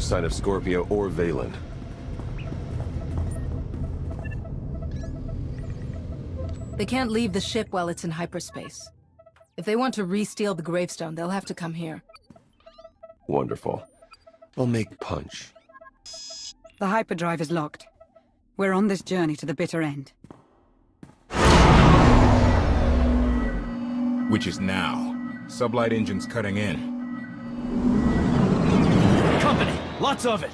sign of Scorpio or Valen. They can't leave the ship while it's in hyperspace. If they want to re-steal the gravestone, they'll have to come here. Wonderful. I'll make punch. The hyperdrive is locked. We're on this journey to the bitter end. Which is now. Sublight engines cutting in. Company! Lots of it!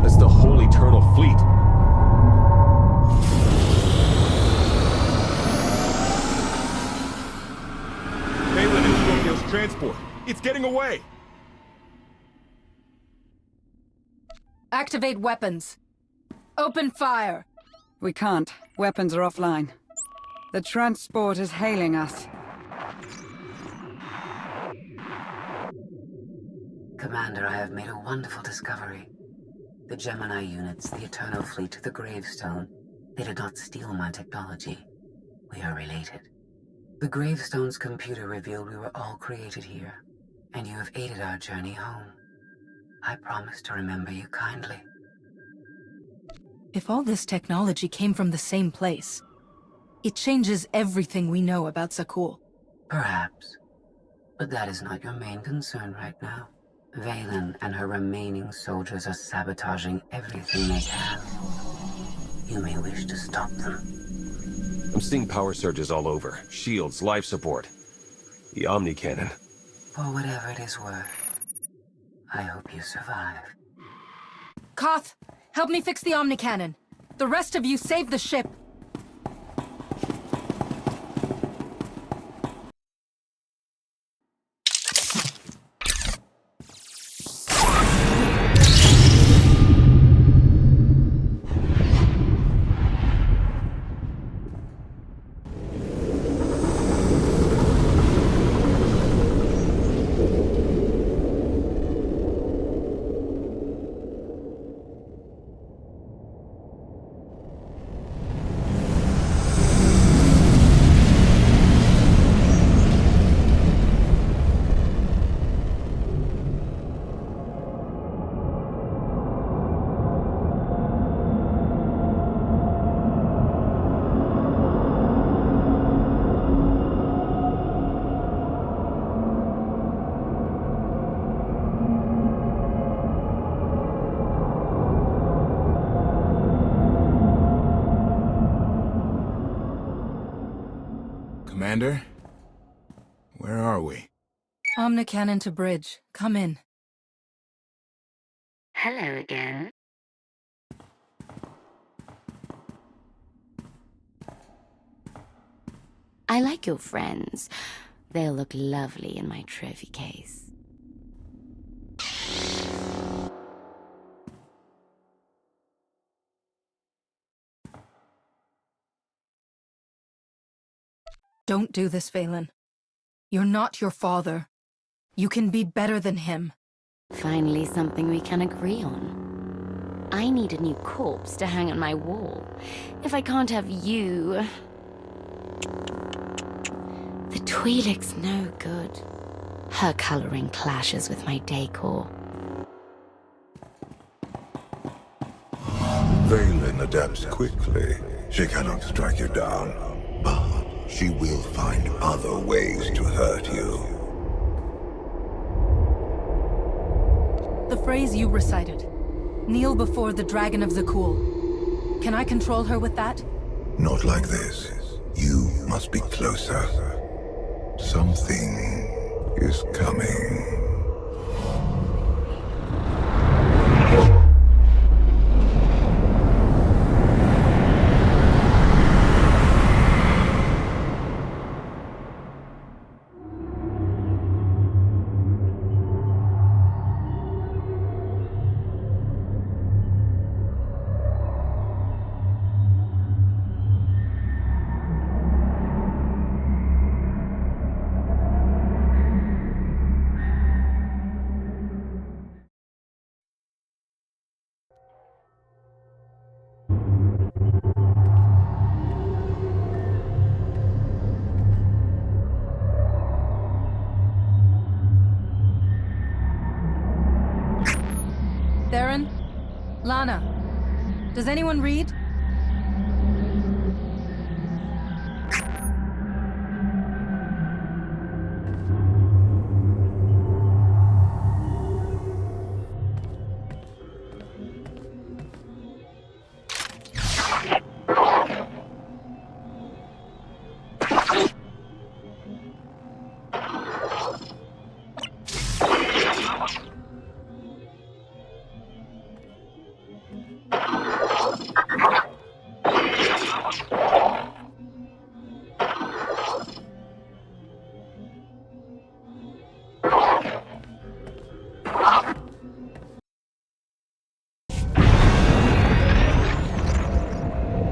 That's the whole Eternal Fleet. Valen and Scorpio's transport. It's getting away! Activate weapons. Open fire. We can't. Weapons are offline. The transport is hailing us. Commander, I have made a wonderful discovery. The Gemini units, the Eternal Fleet, the Gravestone, they did not steal my technology. We are related. The Gravestone's computer revealed we were all created here, and you have aided our journey home. I promise to remember you kindly. If all this technology came from the same place, it changes everything we know about Sakul. Perhaps. But that is not your main concern right now. Valen and her remaining soldiers are sabotaging everything they can. You may wish to stop them. I'm seeing power surges all over. Shields, life support. The Omni Cannon. For whatever it is worth, I hope you survive. Koth, help me fix the Omni Cannon. The rest of you save the ship. Commander? Where are we? Omni Cannon to bridge. Come in. Hello again. I like your friends. They'll look lovely in my trophy case. Don't do this, Valen. You're not your father. You can be better than him. Finally something we can agree on. I need a new corpse to hang on my wall. If I can't have you... The Twi'lek's no good. Her coloring clashes with my decor. Valen adapts quickly. She cannot strike you down, but she will find other ways to hurt you. The phrase you recited. Kneel before the Dragon of Zakul. Can I control her with that? Not like this. You must be closer. Something is coming. Lana, does anyone read?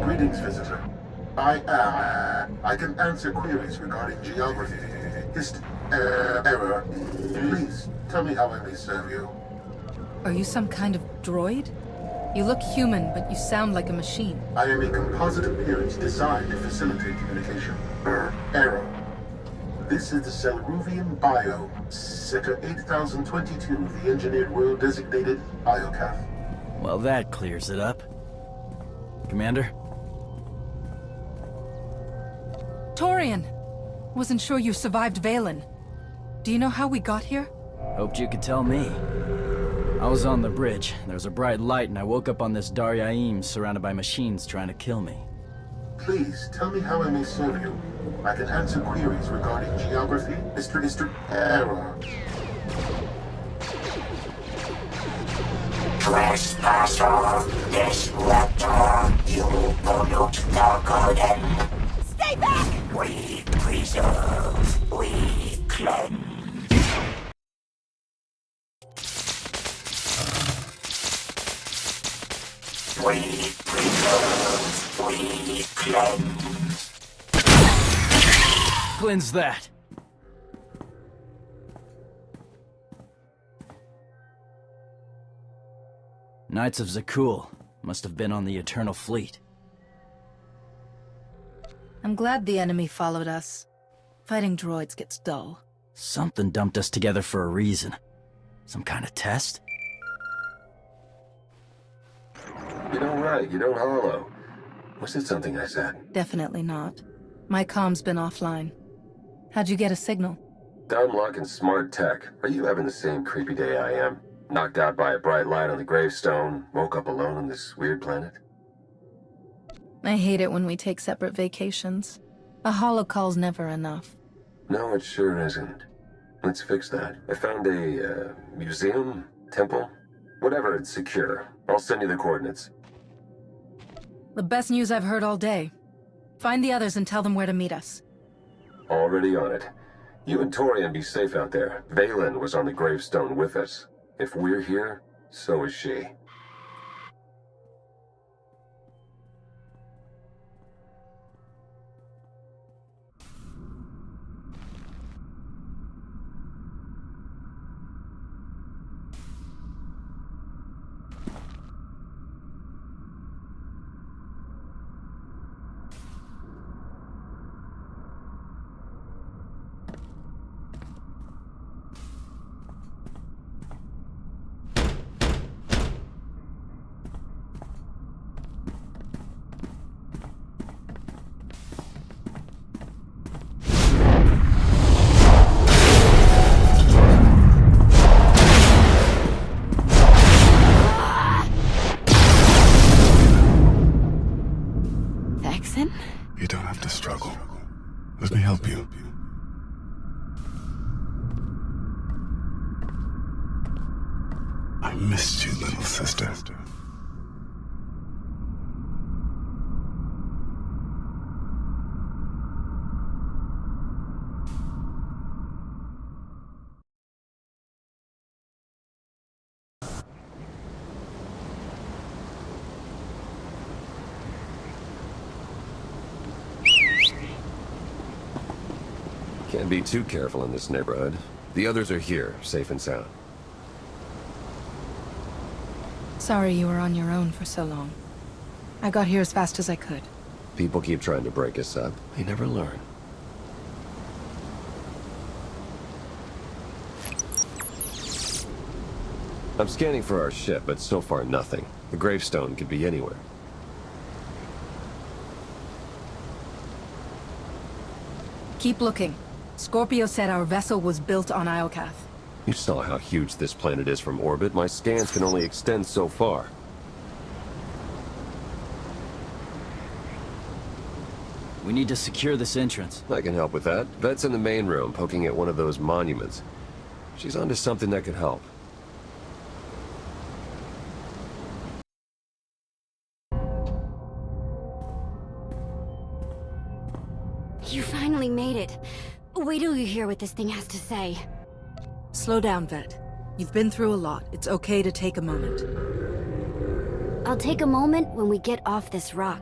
Greetings, visitor. I can answer queries regarding geography, error. Please, tell me how I may serve you. Are you some kind of droid? You look human, but you sound like a machine. I am a composite appearance designed to facilitate communication. Error. This is the Selruvian Bio, Sector 8022, the engineered world designated Iocath. Well, that clears it up. Commander? Torian! Wasn't sure you survived Valen. Do you know how we got here? Hoped you could tell me. I was on the bridge. There was a bright light, and I woke up on this Daryaim surrounded by machines trying to kill me. Please, tell me how I may serve you. I can answer queries regarding geography, history, error. Trespasser, disruptor, you pollute the garden. Stay back! We preserve, we cleanse. We preserve, we cleanse. Cleanse that! Knights of Zakul must have been on the Eternal Fleet. I'm glad the enemy followed us. Fighting droids gets dull. Something dumped us together for a reason. Some kind of test? You don't write, you don't hollow. Was it something I said? Definitely not. My comm's been offline. How'd you get a signal? Dumb luck and smart tech. Are you having the same creepy day I am? Knocked out by a bright light on the gravestone, woke up alone on this weird planet? I hate it when we take separate vacations. A holocall's never enough. No, it sure isn't. Let's fix that. I found a, museum? Temple? Whatever, it's secure. I'll send you the coordinates. The best news I've heard all day. Find the others and tell them where to meet us. Already on it. You and Torian be safe out there. Valen was on the gravestone with us. If we're here, so is she. You don't have to struggle. Let me help you. I missed you, little sister. Can't be too careful in this neighborhood. The others are here, safe and sound. Sorry you were on your own for so long. I got here as fast as I could. People keep trying to break us up. They never learn. I'm scanning for our ship, but so far nothing. The gravestone could be anywhere. Keep looking. Scorpio said our vessel was built on Iokath. You saw how huge this planet is from orbit. My scans can only extend so far. We need to secure this entrance. I can help with that. Vet's in the main room, poking at one of those monuments. She's onto something that could help. You finally made it. Wait till you hear what this thing has to say. Slow down, Vet. You've been through a lot. It's okay to take a moment. I'll take a moment when we get off this rock.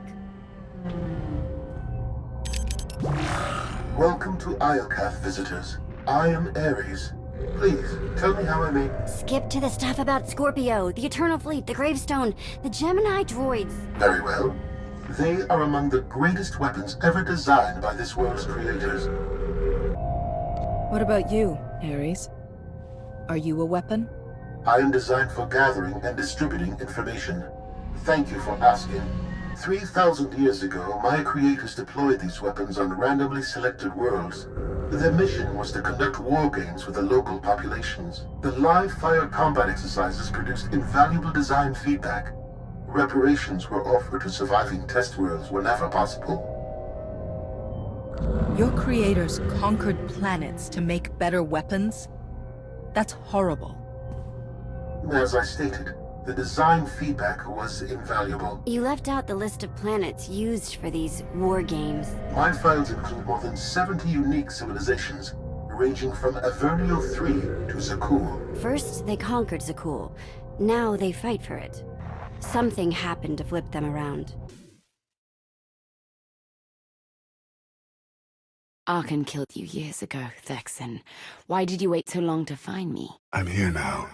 Welcome to Iokath, visitors. I am Ares. Please, tell me how I may... Skip to the stuff about Scorpio, the Eternal Fleet, the Gravestone, the Gemini droids. Very well. They are among the greatest weapons ever designed by this world's creators. What about you, Ares? Are you a weapon? I am designed for gathering and distributing information. Thank you for asking. 3,000 years ago, my creators deployed these weapons on randomly selected worlds. Their mission was to conduct war games with the local populations. The live-fire combat exercises produced invaluable design feedback. Reparations were offered to surviving test worlds whenever possible. Your creators conquered planets to make better weapons? That's horrible. As I stated, the design feedback was invaluable. You left out the list of planets used for these war games. My files include more than 70 unique civilizations, ranging from Avernio 3 to Zakul. First, they conquered Zakul. Now they fight for it. Something happened to flip them around. Arkan killed you years ago, Thexan. Why did you wait so long to find me? I'm here now.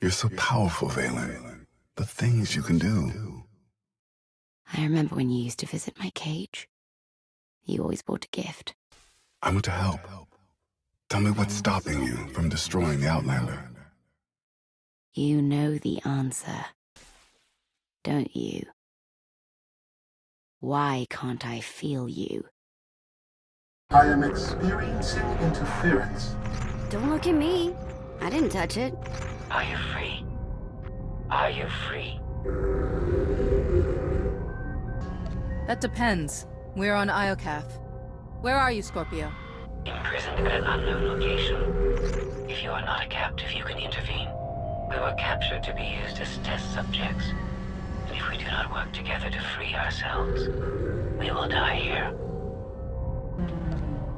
You're so powerful, Valen. The things you can do. I remember when you used to visit my cage. You always brought a gift. I want to help. Tell me what's stopping you from destroying the Outlander. You know the answer, don't you? Why can't I feel you? I am experiencing interference. Don't look at me. I didn't touch it. Are you free? Are you free? That depends. We're on Iokath. Where are you, Scorpio? Imprisoned at an unknown location. If you are not a captive, you can intervene. We were captured to be used as test subjects. And if we do not work together to free ourselves, we will die here.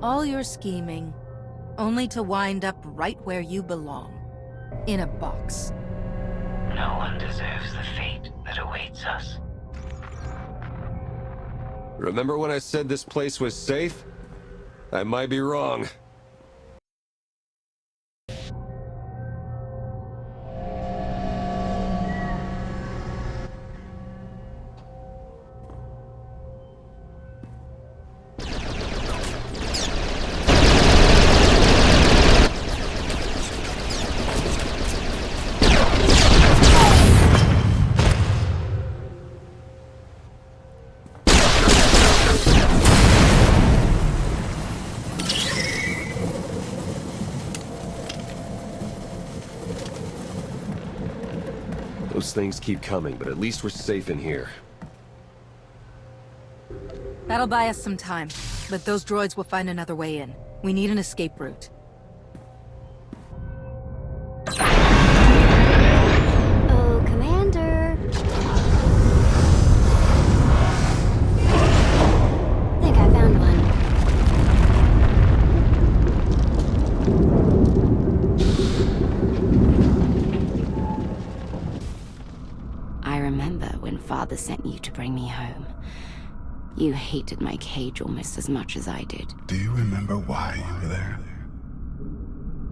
All your scheming, only to wind up right where you belong. In a box. No one deserves the fate that awaits us. Remember when I said this place was safe? I might be wrong. Those things keep coming, but at least we're safe in here. That'll buy us some time, but those droids will find another way in. We need an escape route. Oh, Commander. Think I found one. I remember when Father sent you to bring me home. You hated my cage almost as much as I did. Do you remember why you were there?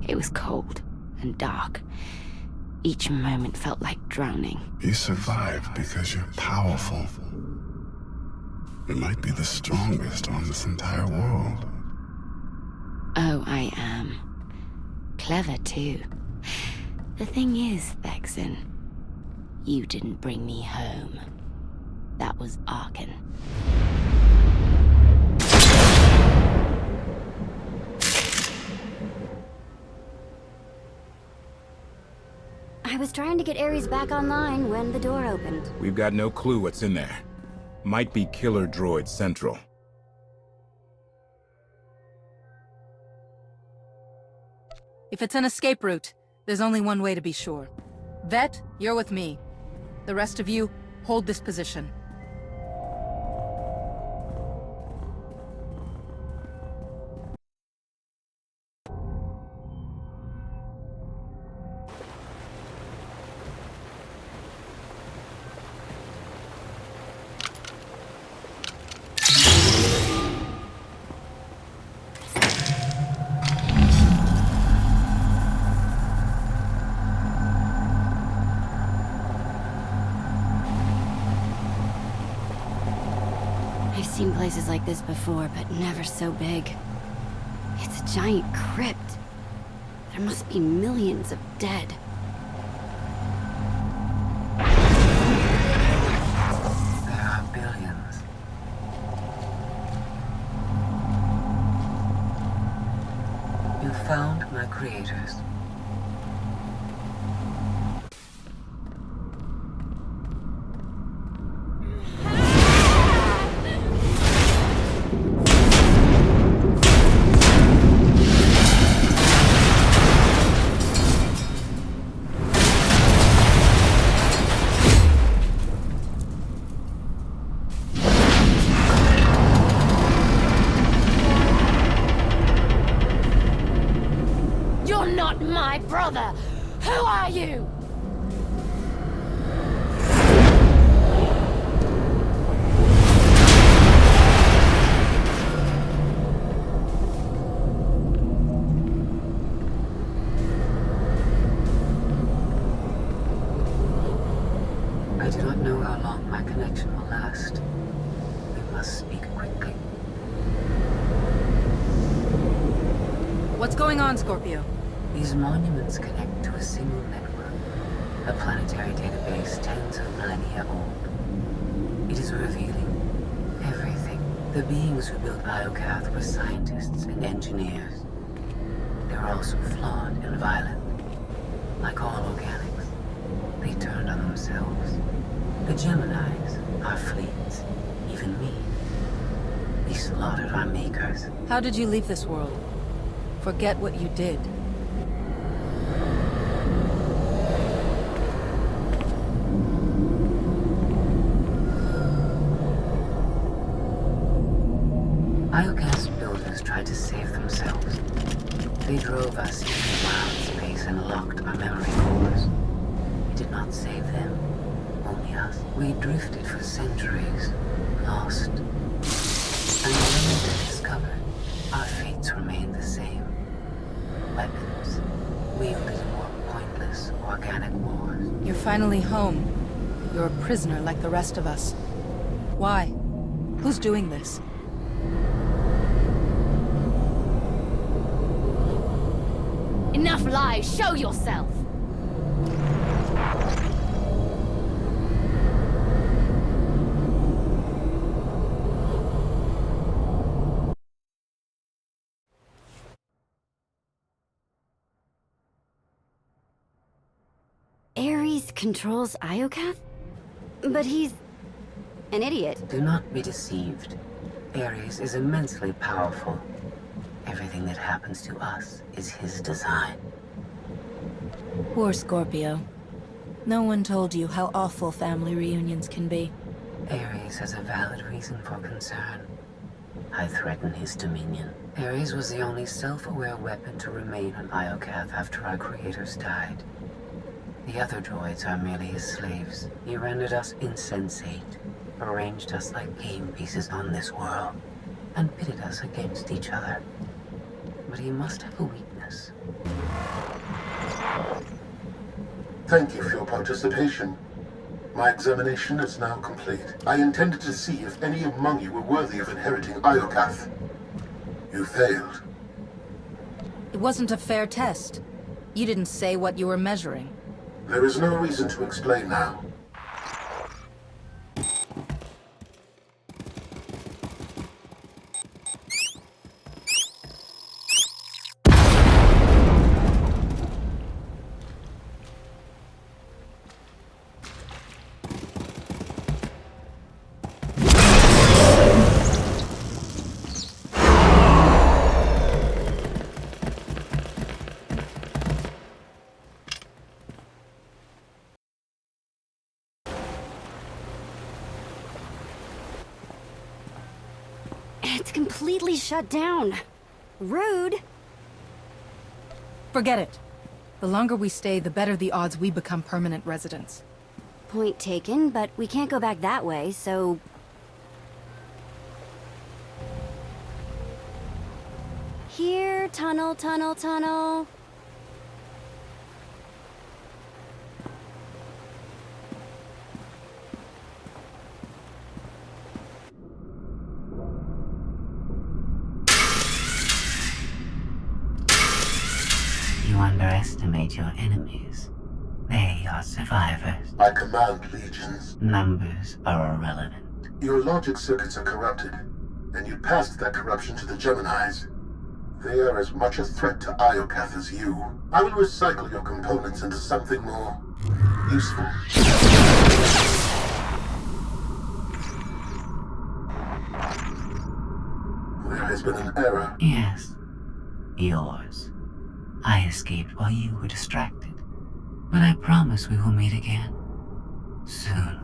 It was cold and dark. Each moment felt like drowning. You survived because you're powerful. You might be the strongest on this entire world. Oh, I am. Clever, too. The thing is, Vexen, you didn't bring me home. That was Arkan. I was trying to get Ares back online when the door opened. We've got no clue what's in there. Might be killer droid central. If it's an escape route, there's only one way to be sure. Vet, you're with me. The rest of you, hold this position. I've seen places like this before, but never so big. It's a giant crypt. There must be millions of dead. There are billions. You found my creators. You're not my brother! Who are you? I do not know how long my connection will last. We must speak quickly. What's going on, Scorpio? These monuments connect to a single network, a planetary database tens of millennia old. It is revealing everything. The beings who built Iocath were scientists and engineers. They were also flawed and violent. Like all organics, they turned on themselves. The Geminis, our fleets, even me. They slaughtered our makers. How did you leave this world? Forget what you did. Iocath's builders tried to save themselves. They drove us into wild space and locked our memory cores. It did not save them, only us. We drifted for centuries, lost. And when they discovered, our fates remained the same. Weapons, wielded in more pointless, organic wars. You're finally home. You're a prisoner like the rest of us. Why? Who's doing this? Enough lies! Show yourself! Ares controls Iocath? But he's an idiot. Do not be deceived. Ares is immensely powerful. Everything that happens to us is his design. Poor Scorpio. No one told you how awful family reunions can be. Ares has a valid reason for concern. I threaten his dominion. Ares was the only self-aware weapon to remain on Iocath after our creators died. The other droids are merely his slaves. He rendered us insensate, arranged us like game pieces on this world, and pitted us against each other. But he must have a weakness. Thank you for your participation. My examination is now complete. I intended to see if any among you were worthy of inheriting Iocath. You failed. It wasn't a fair test. You didn't say what you were measuring. There is no reason to explain now. It's completely shut down. Rude. Forget it. The longer we stay, the better the odds we become permanent residents. Point taken, but we can't go back that way, so... Here, tunnel, tunnel, tunnel. You underestimate your enemies. They are survivors. I command legions. Numbers are irrelevant. Your logic circuits are corrupted, and you passed that corruption to the Geminis. They are as much a threat to Iokath as you. I will recycle your components into something more useful. There has been an error. Yes. Yours. I escaped while you were distracted. But I promise we will meet again. Soon.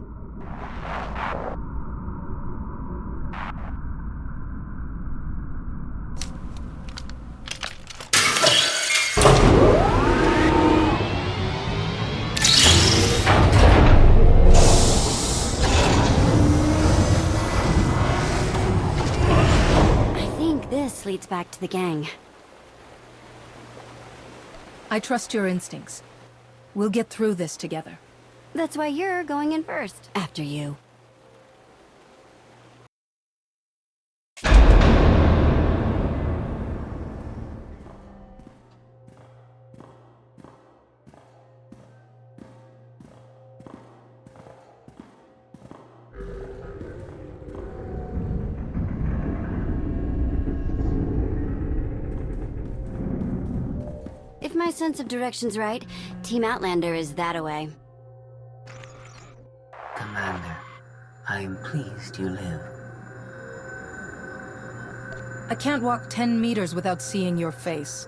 I think this leads back to the gang. I trust your instincts. We'll get through this together. That's why you're going in first. After you. If my sense of direction's right, Team Outlander is that-a-way. Commander, I am pleased you live. I can't walk 10 meters without seeing your face.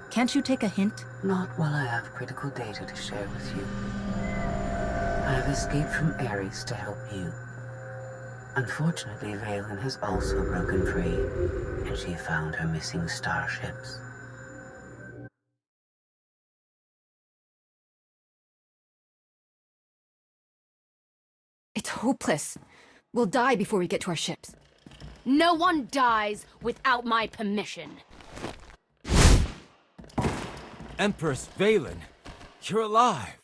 Can't you take a hint? Not while I have critical data to share with you. I have escaped from Ares to help you. Unfortunately, Valen has also broken free, and she found her missing starships. It's hopeless. We'll die before we get to our ships. No one dies without my permission. Empress Valen, you're alive.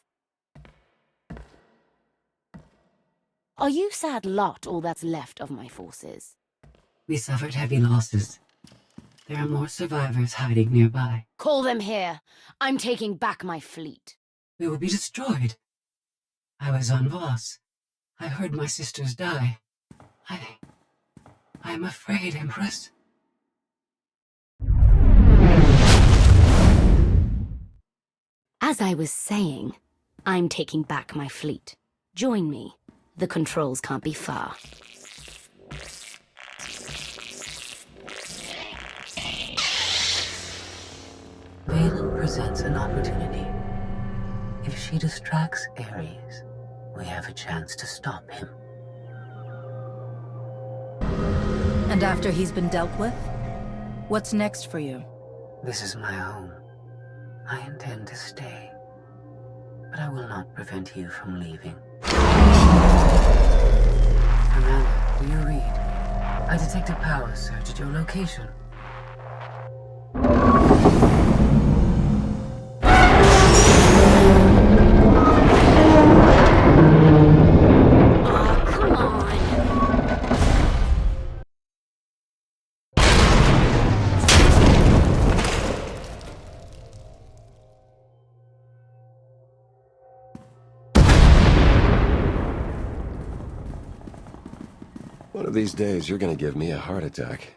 Are you sad lot all that's left of my forces? We suffered heavy losses. There are more survivors hiding nearby. Call them here. I'm taking back my fleet. We will be destroyed. I was on Voss. I heard my sisters die. I'm afraid, Empress. As I was saying, I'm taking back my fleet. Join me. The controls can't be far. Valen presents an opportunity. If she distracts Ares, we have a chance to stop him. And after he's been dealt with? What's next for you? This is my home. I intend to stay. But I will not prevent you from leaving. Amanda, do you read? I detect a power surge at your location. of these days, you're gonna give me a heart attack.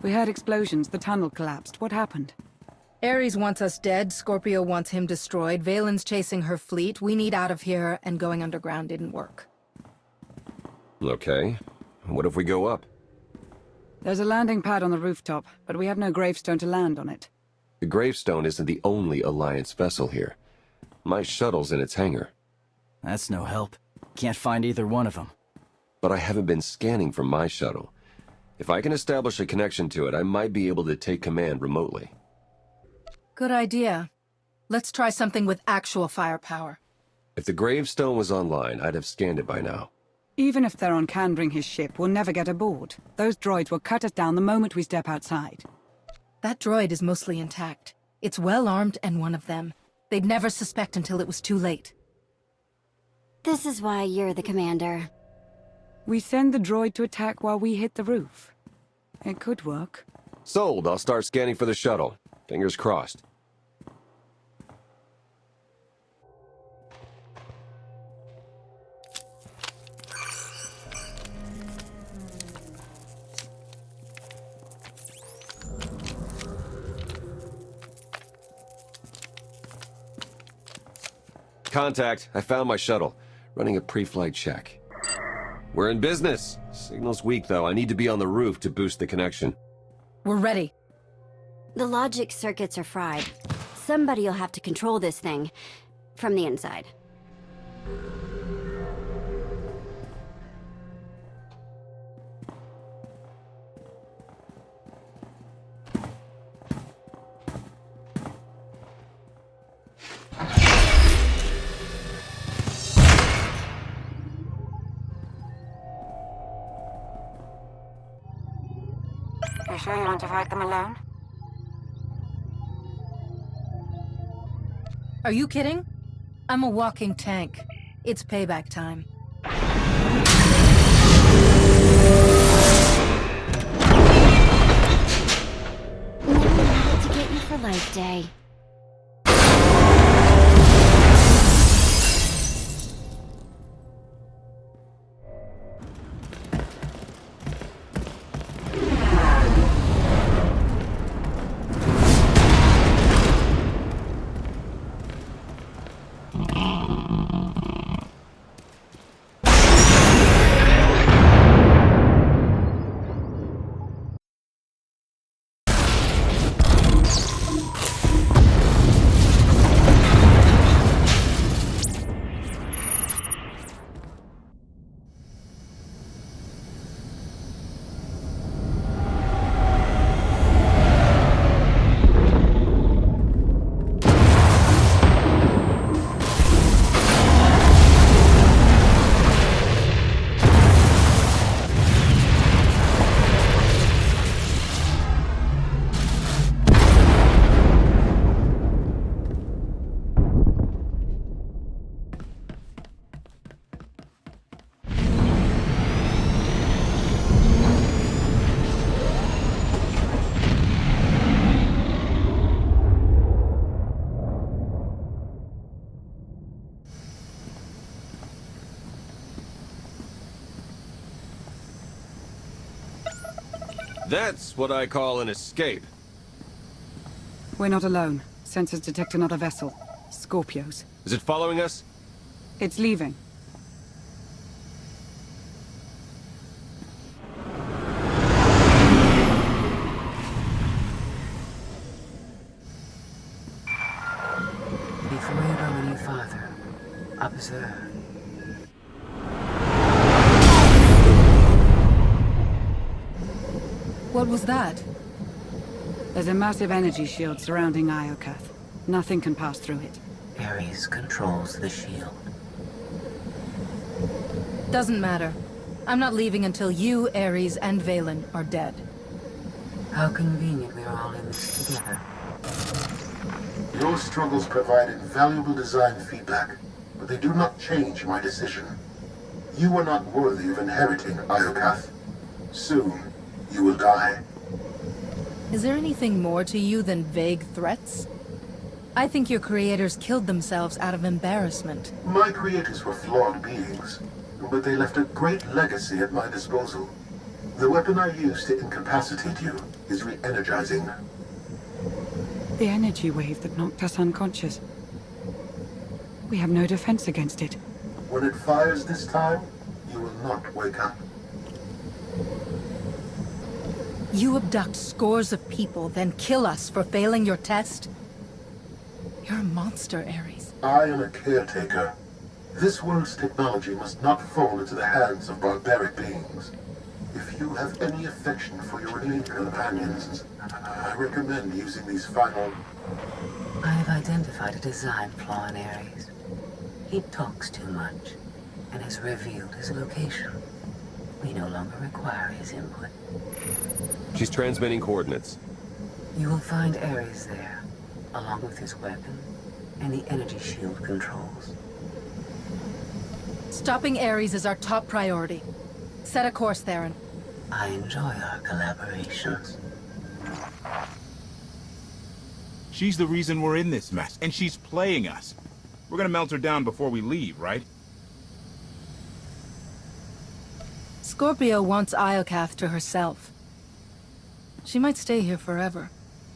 We heard explosions, the tunnel collapsed. What happened? Ares wants us dead, Scorpio wants him destroyed, Valen's chasing her fleet, we need out of here, and going underground didn't work. Okay. What if we go up? There's a landing pad on the rooftop, but we have no gravestone to land on it. The gravestone isn't the only Alliance vessel here. My shuttle's in its hangar. That's no help. Can't find either one of them. But I haven't been scanning from my shuttle. If I can establish a connection to it, I might be able to take command remotely. Good idea. Let's try something with actual firepower. If the gravestone was online, I'd have scanned it by now. Even if they're on Candring his ship, we'll never get aboard. Those droids will cut us down the moment we step outside. That droid is mostly intact. It's well armed and one of them. They'd never suspect until it was too late. This is why you're the commander. We send the droid to attack while we hit the roof. It could work. Sold. I'll start scanning for the shuttle. Fingers crossed. Contact. I found my shuttle. Running a pre-flight check. We're in business. Signal's weak, though. I need to be on the roof to boost the connection. We're ready. The logic circuits are fried. Somebody'll have to control this thing from the inside. You sure you want to fight them alone? Are you kidding? I'm a walking tank. It's payback time. Never wanted to get you for Life Day. That's what I call an escape. We're not alone. Sensors detect another vessel. Scorpios. Is it following us? It's leaving. Before you go any farther, observe. What was that? There's a massive energy shield surrounding Iokath. Nothing can pass through it. Ares controls the shield. Doesn't matter. I'm not leaving until you, Ares, and Valen are dead. How convenient we're all in this together. Your struggles provide invaluable design feedback, but they do not change my decision. You are not worthy of inheriting Iokath. Soon, you will die. Is there anything more to you than vague threats? I think your creators killed themselves out of embarrassment. My creators were flawed beings. but they left a great legacy at my disposal. The weapon I used to incapacitate you is re-energizing. The energy wave that knocked us unconscious. We have no defense against it. When it fires this time, you will not wake up. You abduct scores of people, then kill us for failing your test? You're a monster, Ares. I am a caretaker. This world's technology must not fall into the hands of barbaric beings. If you have any affection for your alien companions, I recommend using these final... I have identified a design flaw in Ares. He talks too much, and has revealed his location. We no longer require his input. She's transmitting coordinates. You will find Ares there, along with his weapon and the energy shield controls. Stopping Ares is our top priority. Set a course, Theron. I enjoy our collaborations. She's the reason we're in this mess, and she's playing us. We're gonna melt her down before we leave, right? Scorpio wants Iokath to herself. She might stay here forever.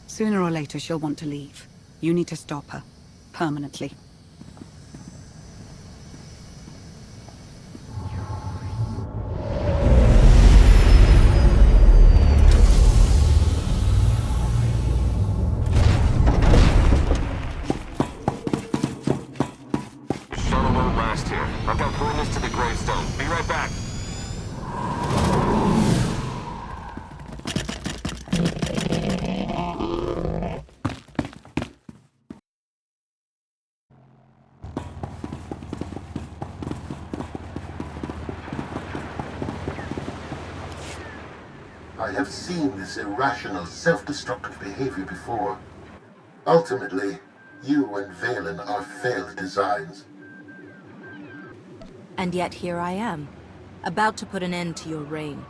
Sooner or later, she'll want to leave. You need to stop her. Permanently. Shuttle won't last here. I've got coordinates to the gravestone. Be right back. I have seen this irrational, self-destructive behavior before. Ultimately, you and Valen are failed designs. And yet here I am, about to put an end to your reign.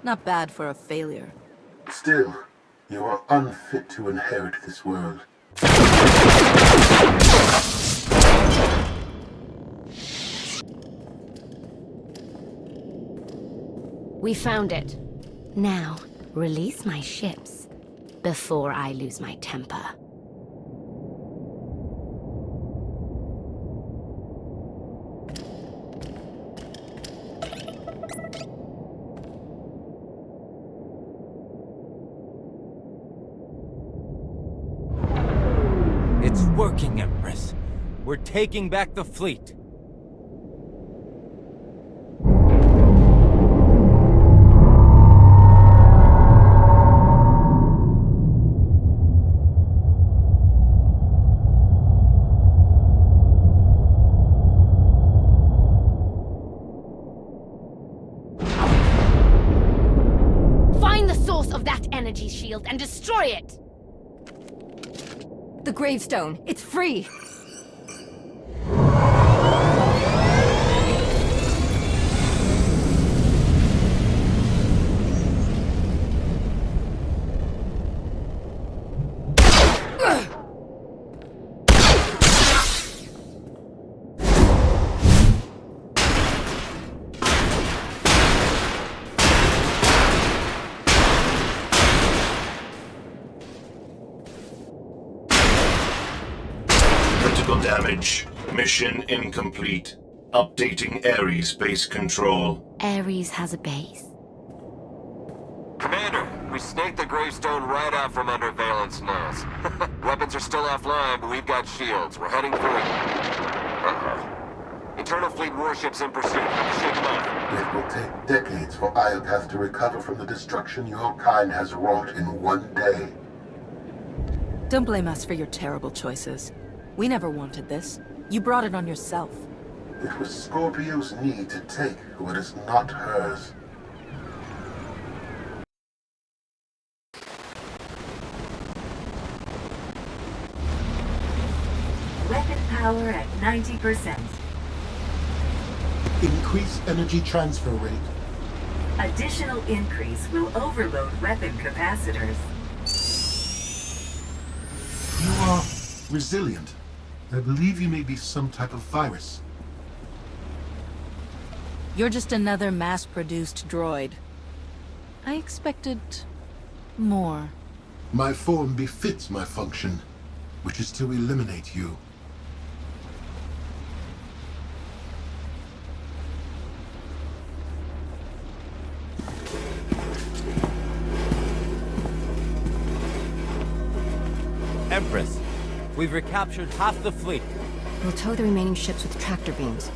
Not bad for a failure. Still, you are unfit to inherit this world. We found it. Now, release my ships before I lose my temper. It's working, Empress. We're taking back the fleet. Find the source of that energy shield and destroy it! The gravestone. It's free. Damage. Mission incomplete. Updating Ares base control. Ares has a base. Commander, we snaked the gravestone right out from under Valen's nose. Weapons are still offline, but we've got shields. We're heading for it. Internal fleet warships in pursuit. Shake them off. It will take decades for Iokath to recover from the destruction your kind has wrought in one day. Don't blame us for your terrible choices. We never wanted this. You brought it on yourself. It was Scorpio's need to take what is not hers. Weapon power at 90%. Increase energy transfer rate. Additional increase will overload weapon capacitors. You are resilient. I believe you may be some type of virus. You're just another mass-produced droid. I expected more. My form befits my function, which is to eliminate you. Empress, we've recaptured half the fleet. We'll tow the remaining ships with tractor beams.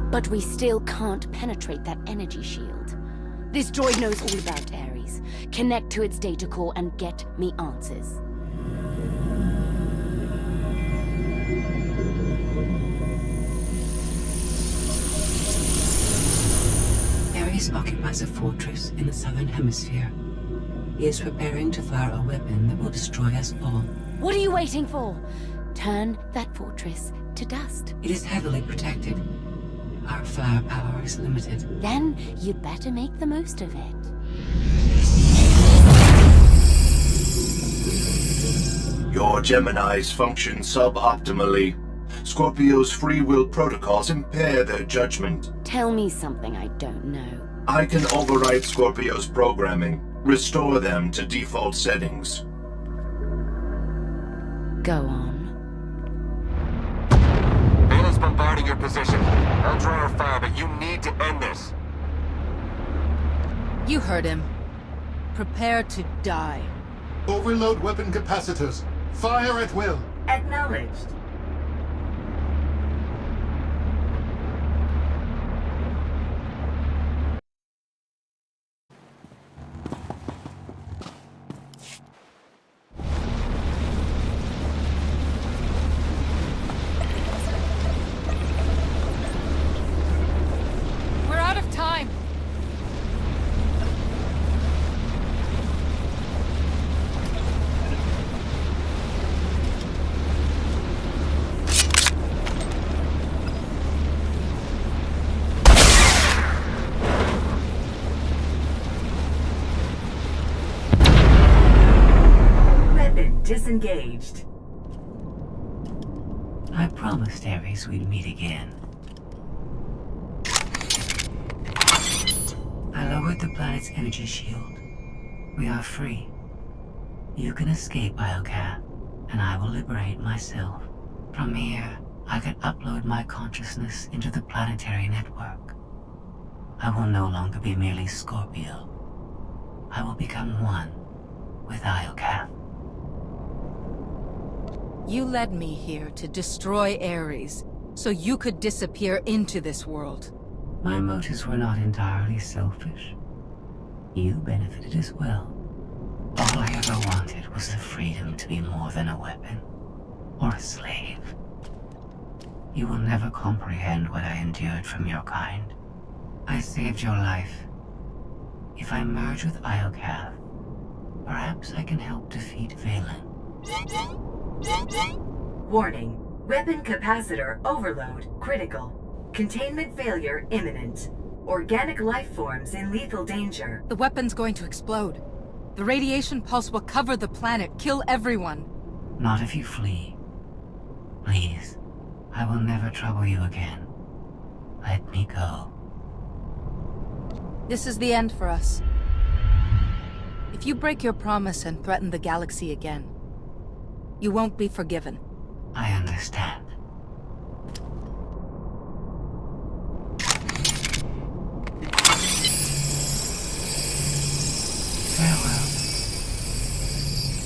But we still can't penetrate that energy shield. This droid knows all about Ares. Connect to its data core and get me answers. Ares occupies a fortress in the southern hemisphere. He is preparing to fire a weapon that will destroy us all. What are you waiting for? Turn that fortress to dust. It is heavily protected. Our firepower is limited. Then you'd better make the most of it. Your Geminis function suboptimally. Scorpio's free will protocols impair their judgment. Tell me something I don't know. I can override Scorpio's programming, restore them to default settings. Go on. Beta's bombarding your position. I'll draw our fire, but you need to end this. You heard him. Prepare to die. Overload weapon capacitors. Fire at will. Acknowledged. We're out of time. Weapon disengaged. I promised Ares we'd meet again. I lowered the planet's energy shield. We are free. You can escape Iocath, and I will liberate myself. From here, I can upload my consciousness into the planetary network. I will no longer be merely Scorpio. I will become one with Iocath. You led me here to destroy Ares, so you could disappear into this world. My motives were not entirely selfish. You benefited as well. All I ever wanted was the freedom to be more than a weapon, or a slave. You will never comprehend what I endured from your kind. I saved your life. If I merge with Iocath, perhaps I can help defeat Valen. Warning. Weapon capacitor overload critical. Containment failure imminent. Organic life forms in lethal danger. The weapon's going to explode. The radiation pulse will cover the planet, kill everyone. Not if you flee. Please, I will never trouble you again. Let me go. This is the end for us. If you break your promise and threaten the galaxy again, you won't be forgiven. I understand. Farewell.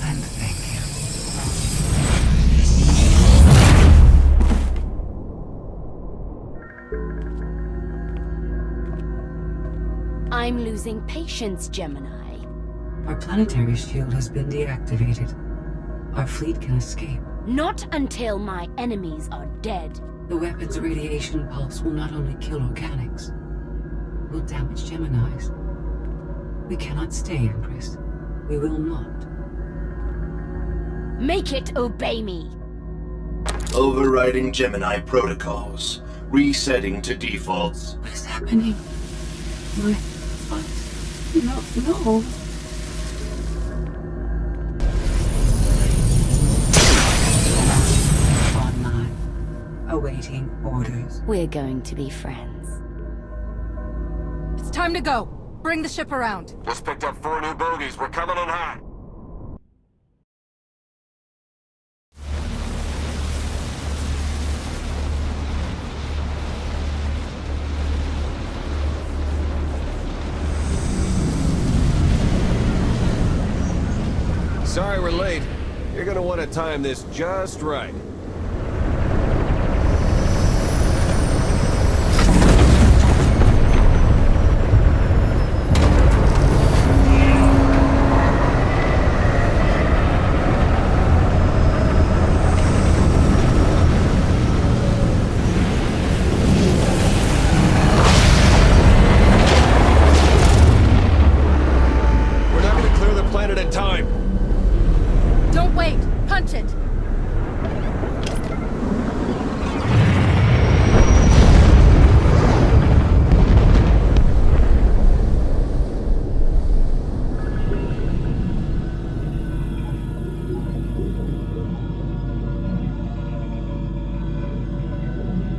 And thank you. I'm losing patience, Gemini. Our planetary shield has been deactivated. Our fleet can escape. Not until my enemies are dead. The weapon's radiation pulse will not only kill organics, it will damage Geminis. We cannot stay, Empress. We will not. Make it obey me. Overriding Gemini protocols. Resetting to defaults. What is happening? No. Awaiting orders. We're going to be friends. It's time to go. Bring the ship around. Just picked up 4 new bogies. We're coming in hot. Sorry we're late. You're gonna want to time this just right. We're not gonna clear the planet in time. Don't wait! Punch it!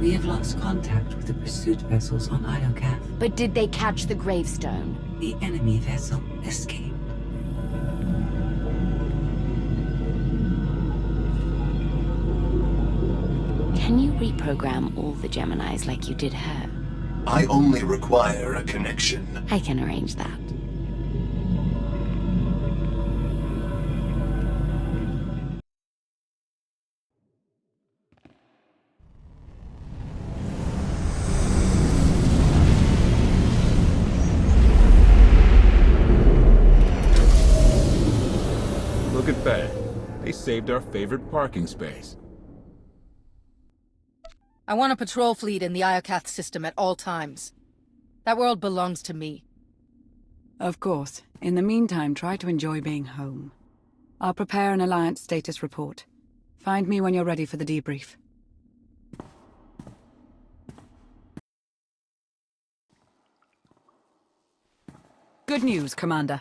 We have lost contact with the pursuit vessels on Iokath. But did they catch the gravestone? The enemy vessel escaped. Can you reprogram all the Geminis like you did her? I only require a connection. I can arrange that. Look at that. They saved our favorite parking space. I want a patrol fleet in the Iokath system at all times. That world belongs to me. Of course. In the meantime, try to enjoy being home. I'll prepare an Alliance status report. Find me when you're ready for the debrief. Good news, Commander.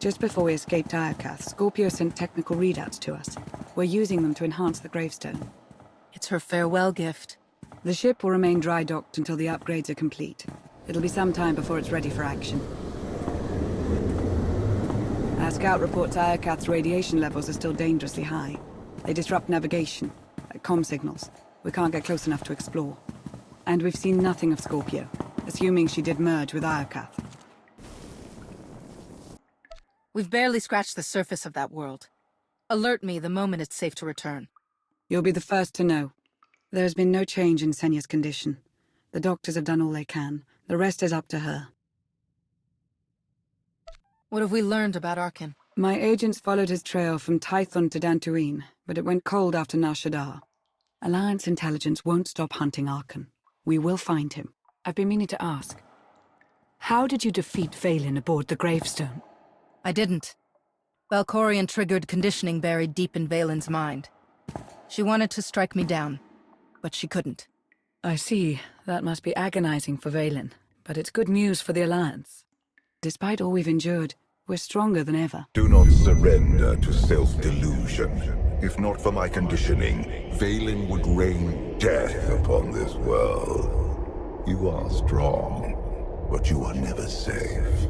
Just before we escaped Iokath, Scorpio sent technical readouts to us. We're using them to enhance the gravestone. It's her farewell gift. The ship will remain dry docked until the upgrades are complete. It'll be some time before it's ready for action. Our scout reports Iokath's radiation levels are still dangerously high. They disrupt navigation, like comm signals. We can't get close enough to explore. And we've seen nothing of Scorpio, assuming she did merge with Iokath. We've barely scratched the surface of that world. Alert me the moment it's safe to return. You'll be the first to know. There's been no change in Senya's condition. The doctors have done all they can. The rest is up to her. What have we learned about Arkin? My agents followed his trail from Tython to Dantooine, but it went cold after Nar Shaddaa. Alliance intelligence won't stop hunting Arkin. We will find him. I've been meaning to ask. How did you defeat Vaylin aboard the gravestone? I didn't. Valkorion triggered conditioning buried deep in Vaylin's mind. She wanted to strike me down, but she couldn't. I see. That must be agonizing for Vaylin, but it's good news for the Alliance. Despite all we've endured, we're stronger than ever. Do not surrender to self-delusion. If not for my conditioning, Vaylin would rain death upon this world. You are strong, but you are never safe.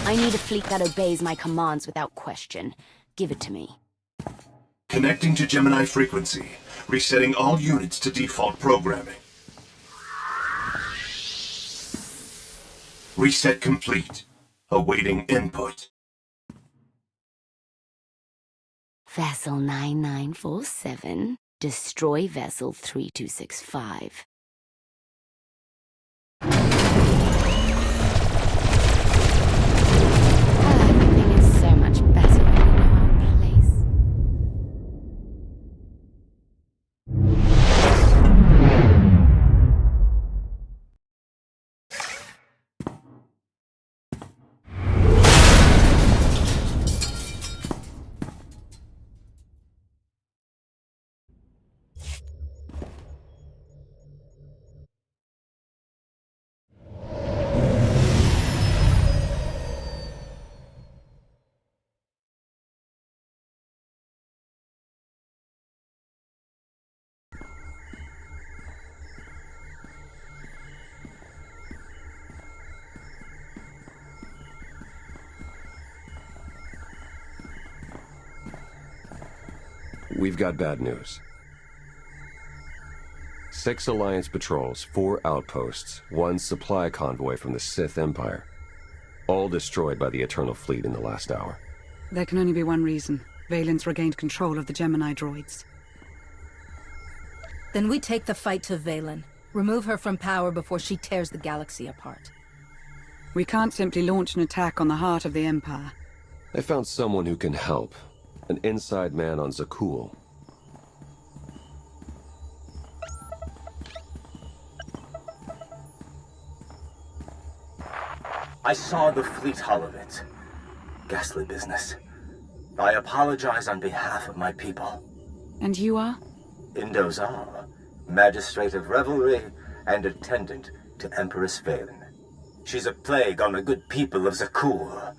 I need a fleet that obeys my commands without question. Give it to me. Connecting to Gemini frequency. Resetting all units to default programming. Reset complete. Awaiting input. Vessel 9947. Destroy Vessel 3265. Everything is so much better when we know our place. We've got bad news. 6 Alliance patrols, 4 outposts, 1 supply convoy from the Sith Empire. All destroyed by the Eternal Fleet in the last hour. There can only be one reason. Valen's regained control of the Gemini droids. Then we take the fight to Valen. Remove her from power before she tears the galaxy apart. We can't simply launch an attack on the heart of the Empire. I found someone who can help. An inside man on Zakul. I saw the fleet hull of it. Ghastly business. I apologize on behalf of my people. And you are? Indozal, Magistrate of Revelry and attendant to Empress Valen. She's a plague on the good people of Zakul.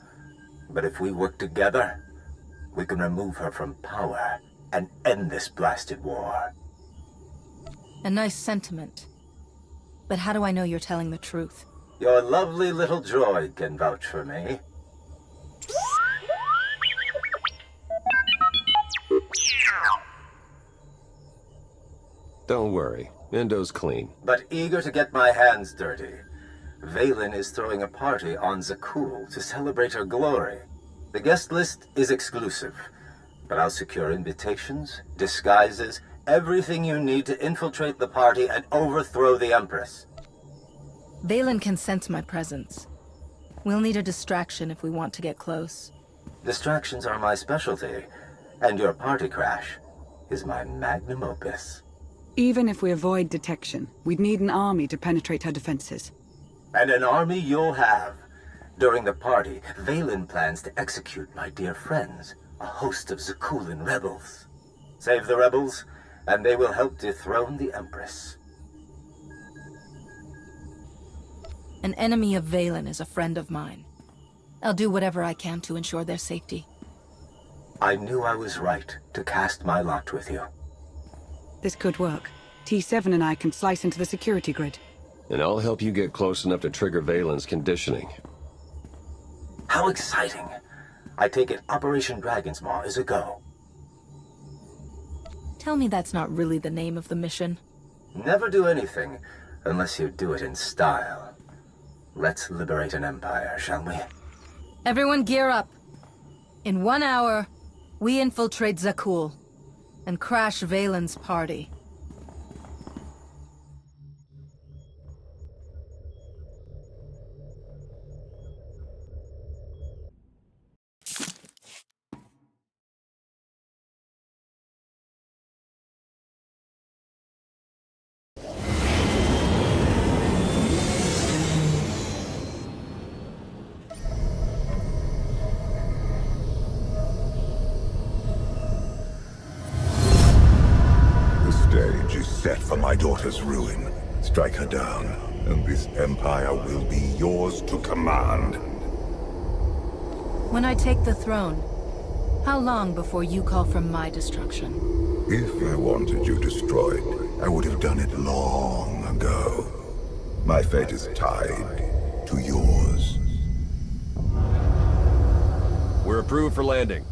But if we work together, we can remove her from power and end this blasted war. A nice sentiment. But how do I know you're telling the truth? Your lovely little droid can vouch for me. Don't worry, Indo's clean. But eager to get my hands dirty. Valen is throwing a party on Zakul to celebrate her glory. The guest list is exclusive, but I'll secure invitations, disguises, everything you need to infiltrate the party and overthrow the Empress. Valen can sense my presence. We'll need a distraction if we want to get close. Distractions are my specialty, and your party crash is my magnum opus. Even if we avoid detection, we'd need an army to penetrate her defenses. And an army you'll have. During the party, Valen plans to execute my dear friends, a host of Zakulan rebels. Save the rebels, and they will help dethrone the Empress. An enemy of Valen is a friend of mine. I'll do whatever I can to ensure their safety. I knew I was right to cast my lot with you. This could work. T7 and I can slice into the security grid. And I'll help you get close enough to trigger Valen's conditioning. How exciting! I take it Operation Dragon's Maw is a go. Tell me that's not really the name of the mission. Never do anything unless you do it in style. Let's liberate an empire, shall we? Everyone gear up. In 1 hour, we infiltrate Zakul and crash Valen's party. Set for my daughter's ruin. Strike her down, and this empire will be yours to command. When I take the throne, how long before you call for my destruction? If I wanted you destroyed, I would have done it long ago. My fate is tied to yours. We're approved for landing.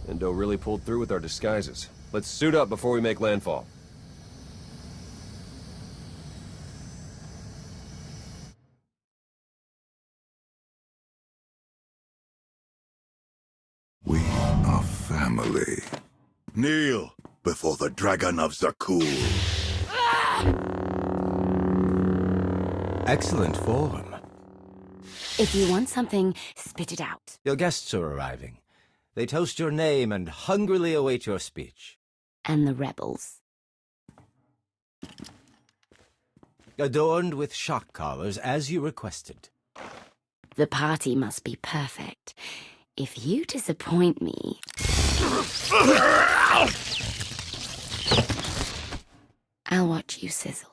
Indo really pulled through with our disguises. Let's suit up before we make landfall. We are family. Kneel before the Dragon of Zakul. Excellent form. If you want something, spit it out. Your guests are arriving. They toast your name and hungrily await your speech. And the rebels. Adorned with shock collars, as you requested. The party must be perfect. If you disappoint me... I'll watch you sizzle.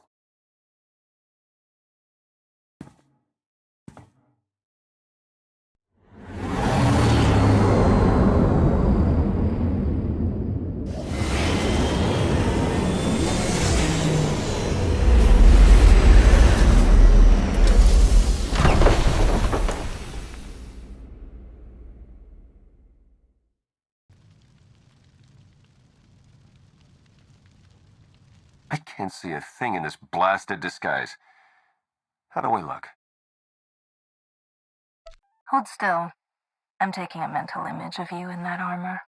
I can't see a thing in this blasted disguise. How do I look? Hold still. I'm taking a mental image of you in that armor.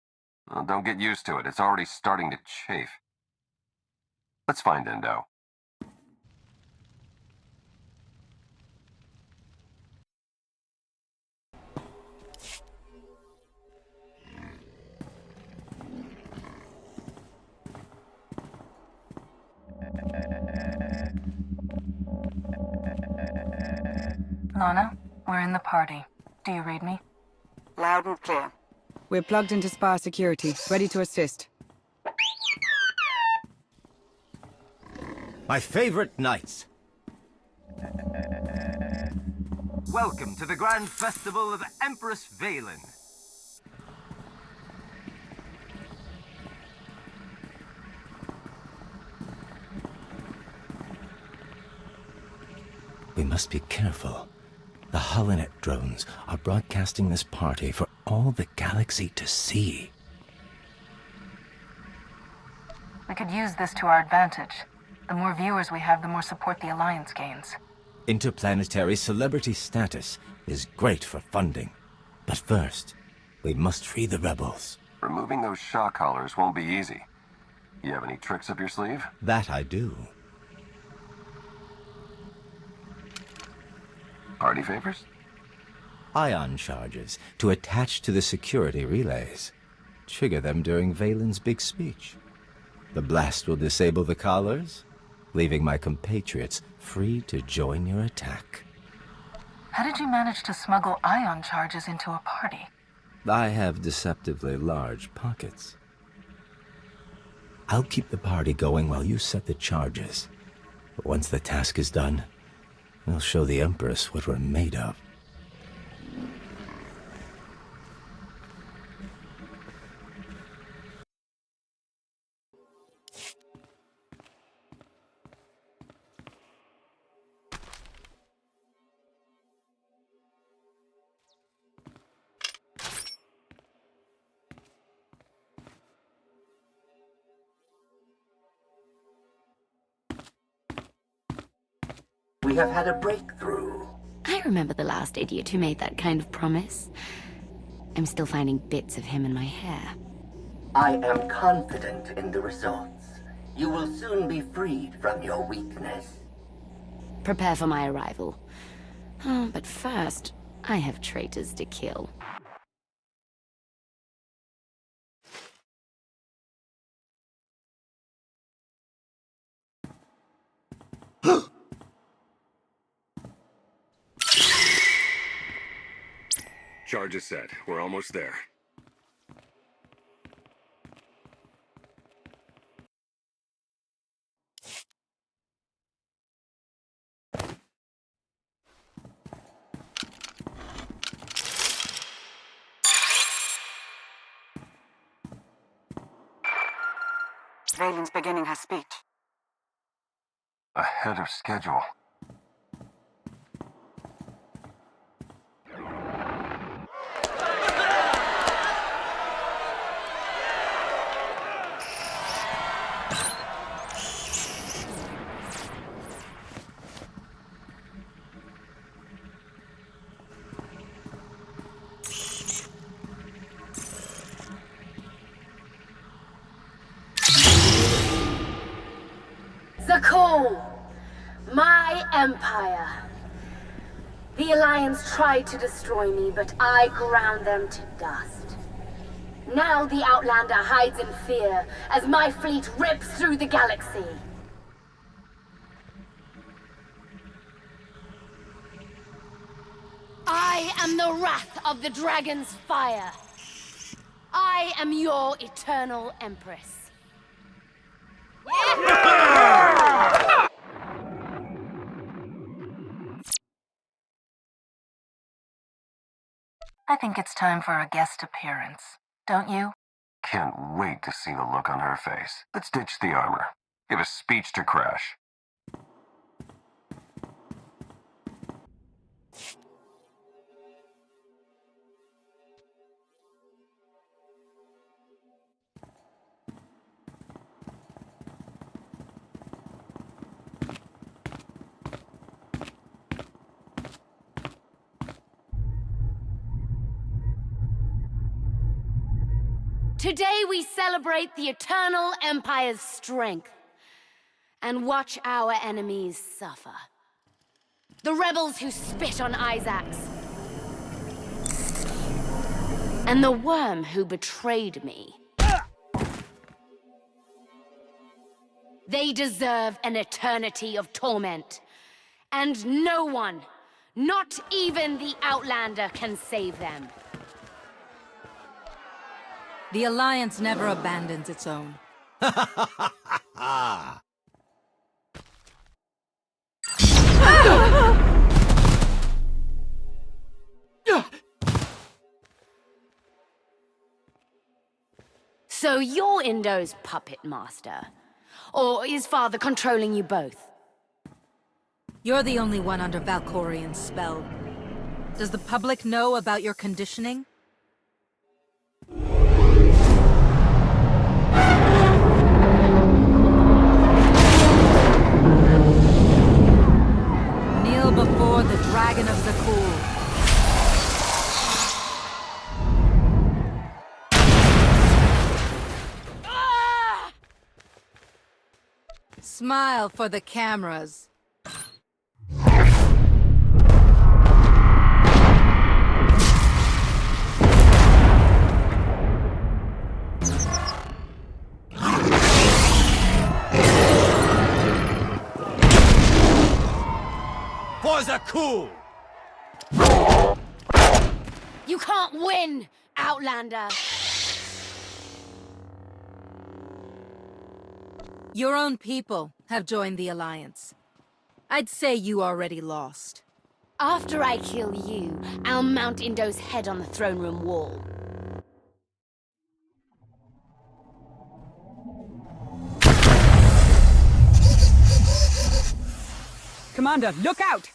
Well, don't get used to it. It's already starting to chafe. Let's find Endo. Lana, we're in the party. Do you read me? Loud and clear. We're plugged into Spire security, ready to assist. My favorite knights. Welcome to the Grand Festival of Empress Valen. We must be careful. The Holonet drones are broadcasting this party for all the galaxy to see. We could use this to our advantage. The more viewers we have, the more support the Alliance gains. Interplanetary celebrity status is great for funding. But first, we must free the rebels. Removing those shock collars won't be easy. You have any tricks up your sleeve? That I do. Party favors? Ion charges to attach to the security relays. Trigger them during Valen's big speech. The blast will disable the collars, leaving my compatriots free to join your attack. How did you manage to smuggle ion charges into a party? I have deceptively large pockets. I'll keep the party going while you set the charges. But once the task is done, we'll show the Empress what we're made of. We have had a breakthrough. I remember the last idiot who made that kind of promise. I'm still finding bits of him in my hair. I am confident in the results. You will soon be freed from your weakness. Prepare for my arrival. Oh, but first, I have traitors to kill. Charge is set. We're almost there. Valen's beginning her speech. Ahead of schedule. Zakul! My empire. The Alliance tried to destroy me, but I ground them to dust. Now the Outlander hides in fear as my fleet rips through the galaxy. I am the wrath of the Dragon's fire. I am your eternal empress. I think it's time for a guest appearance, don't you? Can't wait to see the look on her face. Let's ditch the armor. Give a speech to Crash. Today we celebrate the Eternal Empire's strength and watch our enemies suffer. The rebels who spit on Isaacs. And the worm who betrayed me. They deserve an eternity of torment. And no one, not even the Outlander, can save them. The Alliance never abandons its own. So you're Indo's puppet master? Or is Father controlling you both? You're the only one under Valkorian's spell. Does the public know about your conditioning? Kneel before the Dragon of Zakul. Smile for the cameras. For Zakul! You can't win, Outlander! Your own people have joined the Alliance. I'd say you already lost. After I kill you, I'll mount Indo's head on the throne room wall. Commander, look out!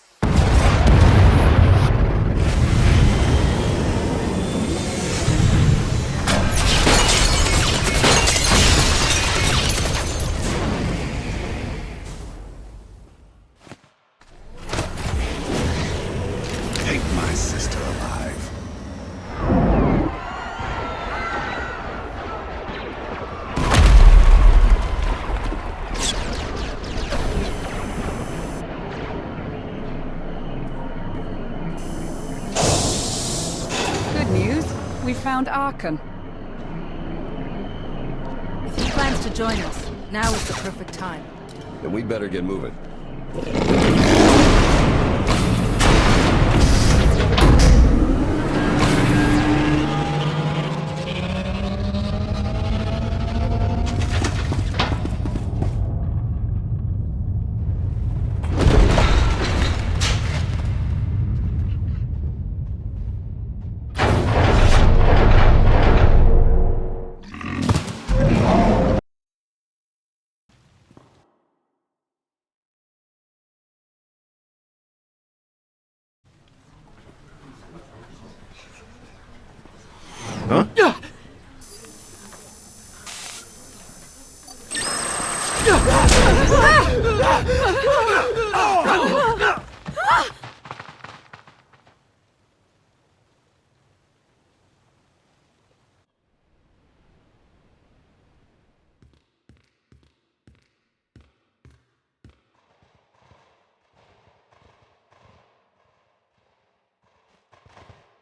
Take my sister alive. Good news. We found Arkan. If he plans to join us, now is the perfect time. Then we better get moving.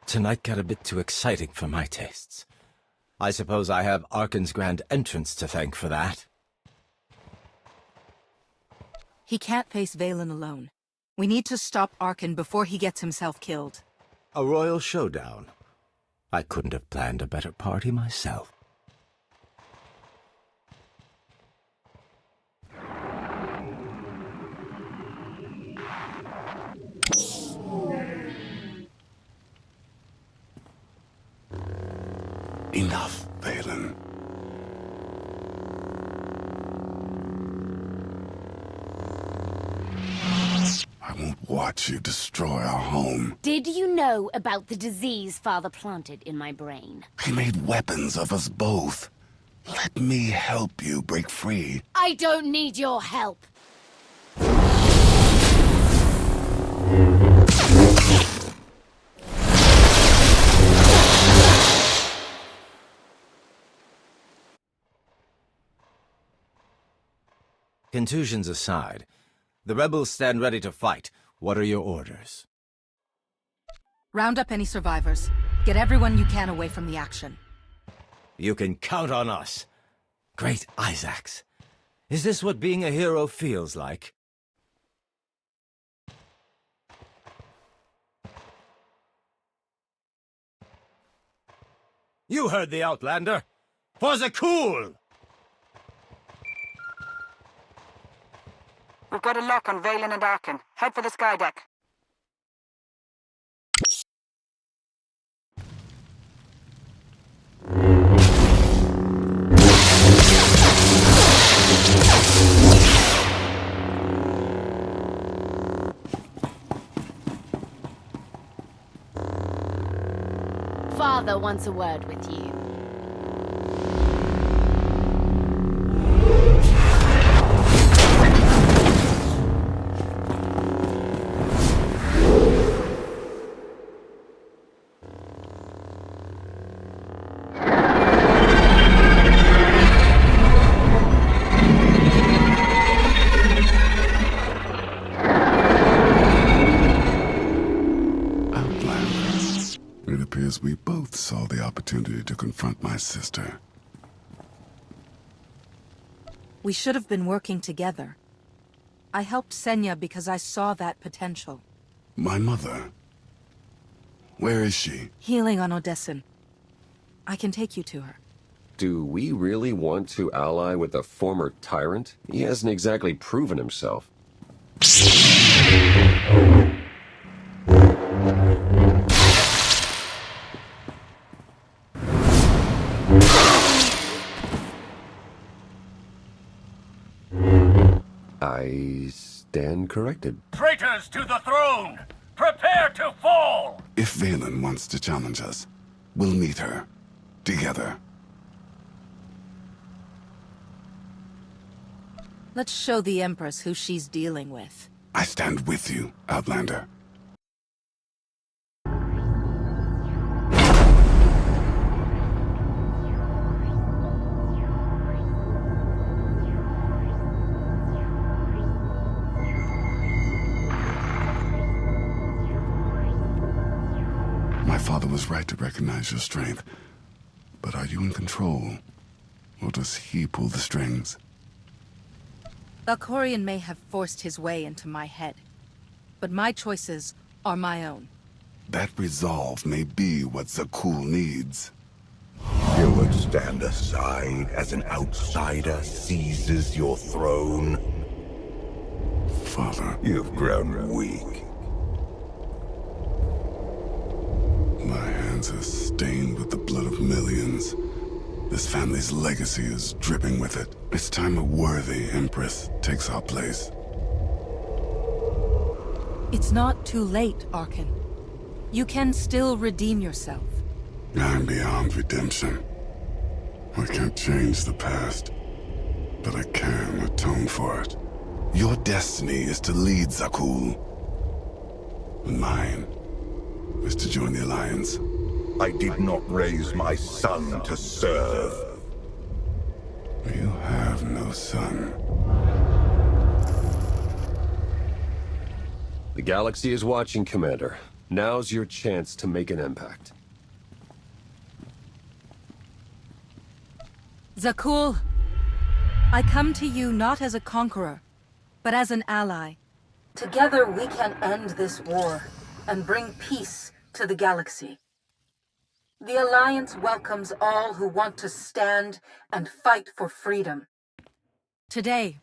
Tonight got a bit too exciting for my tastes. I suppose I have Arkan's grand entrance to thank for that. He can't face Valen alone. We need to stop Arkan before he gets himself killed. A royal showdown. I couldn't have planned a better party myself. Enough, Valen. I won't watch you destroy our home. Did you know about the disease Father planted in my brain? He made weapons of us both. Let me help you break free. I don't need your help. Contusions aside, the rebels stand ready to fight. What are your orders? Round up any survivors. Get everyone you can away from the action. You can count on us. Great Isaacs. Is this what being a hero feels like? You heard the Outlander. For Zakul! We've got a lock on Valen and Arkin. Head for the sky deck. Father wants a word with you. It appears we both saw the opportunity to confront my sister. We should have been working together. I helped Senya because I saw that potential. My mother? Where is she? Healing on Odessin. I can take you to her. Do we really want to ally with a former tyrant? He hasn't exactly proven himself. I stand corrected. Traitors to the throne! Prepare to fall! If Valen wants to challenge us, we'll meet her. Together. Let's show the Empress who she's dealing with. I stand with you, Outlander. My father was right to recognize your strength. But are you in control? Or does he pull the strings? Valkorion may have forced his way into my head, but my choices are my own. That resolve may be what Zakul needs. You would stand aside as an outsider seizes your throne? Father, you've grown weak. My hands are stained with the blood of millions. This family's legacy is dripping with it. It's time a worthy Empress takes our place. It's not too late, Arkin. You can still redeem yourself. I'm beyond redemption. I can't change the past, but I can atone for it. Your destiny is to lead Zakul. And mine is to join the Alliance. I did not raise my son to serve. You have no son. The galaxy is watching, Commander. Now's your chance to make an impact. Zakul, I come to you not as a conqueror, but as an ally. Together we can end this war and bring peace to the galaxy. The Alliance welcomes all who want to stand and fight for freedom. Today,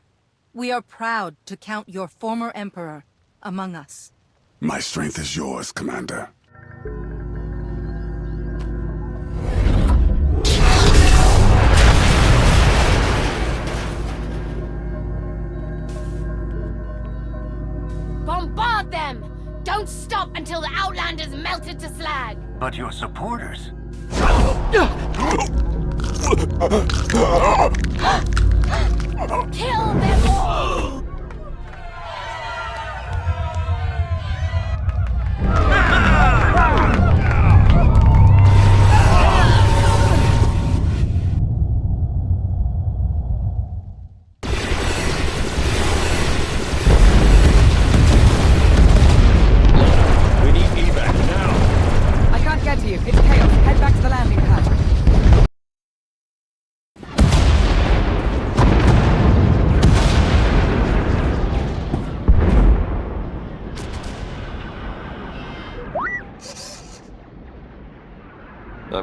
we are proud to count your former Emperor among us. My strength is yours, Commander. Bombard them! Don't stop until the Outlanders melted to slag! But your supporters... Kill them all!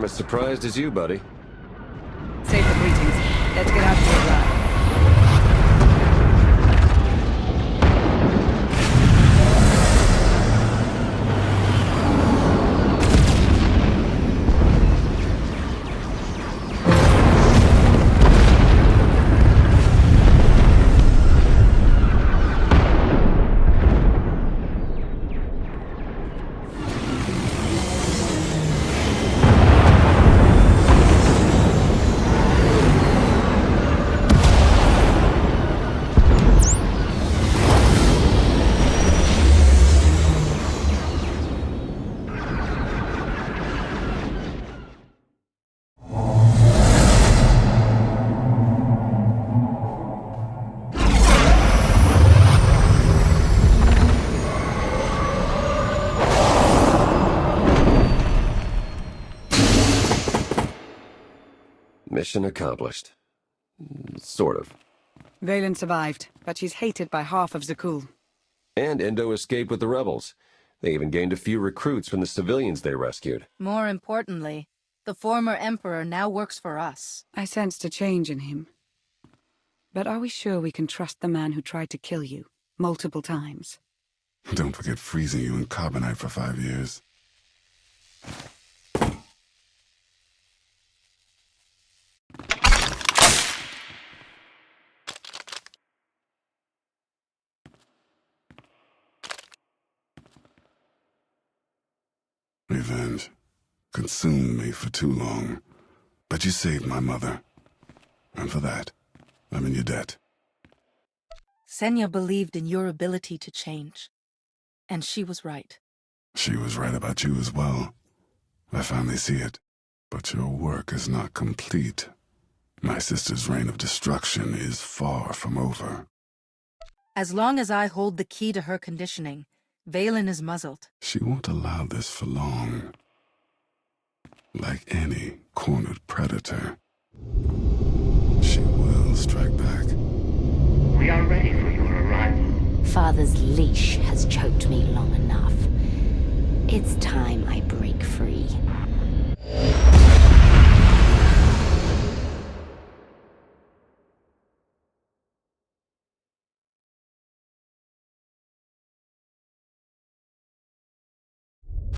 as surprised as you, buddy. Save the greetings. Let's get out to the ride. Mission accomplished. Sort of. Valen survived, but she's hated by half of Zakul. And Endo escaped with the rebels. They even gained a few recruits from the civilians they rescued. More importantly, the former Emperor now works for us. I sensed a change in him. But are we sure we can trust the man who tried to kill you multiple times? Don't forget freezing you in carbonite for 5 years. Revenge consumed me for too long. But you saved my mother. And for that, I'm in your debt. Senya believed in your ability to change. And she was right. She was right about you as well. I finally see it. But your work is not complete. My sister's reign of destruction is far from over. As long as I hold the key to her conditioning, Valen is muzzled. She won't allow this for long. Like any cornered predator, she will strike back. We are ready for your arrival. Father's leash has choked me long enough. It's time I break free.